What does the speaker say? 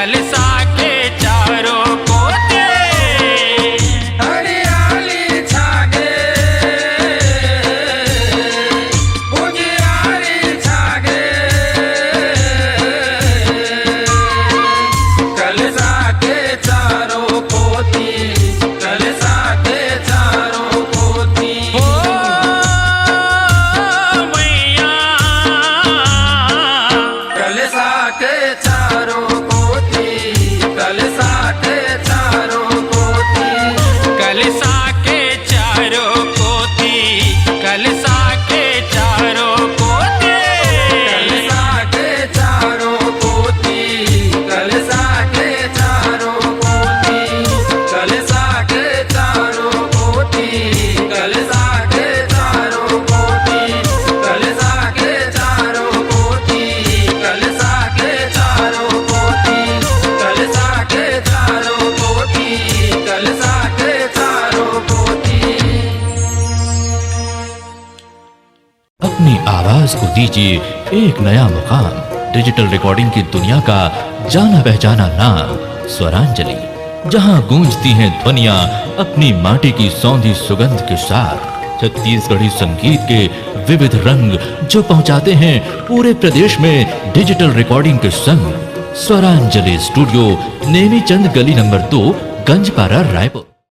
कलसा के चारों कोते हरियाली छागे उजियारी छागे कलसा के चारों पोती कलसा के चारों पोती हो मैया कलसा के चारों पोती कलसा के चारों पोती कलसा के चारों कोती कलसा के चारों कोते कलसा के चारों पोती कलसा के चारों पोती कलसा के चारों पोती कलसा के चारों पोती कलसा के चारों पोती कलसा के चारों पोती कलसा के चारों पोती कलसा के चारों पोती अपनी आवाज को दीजिए एक नया मुकाम। डिजिटल रिकॉर्डिंग की दुनिया का जाना पहचाना नाम स्वरांजलि, जहां गूंजती हैं ध्वनियां अपनी माटी की सौंधी सुगंध के साथ। छत्तीसगढ़ी संगीत के विविध रंग जो पहुंचाते हैं पूरे प्रदेश में डिजिटल रिकॉर्डिंग के संग। स्वरांजलि स्टूडियो, नेमीचंद गली नंबर 2, गंजपारा, रायपुर।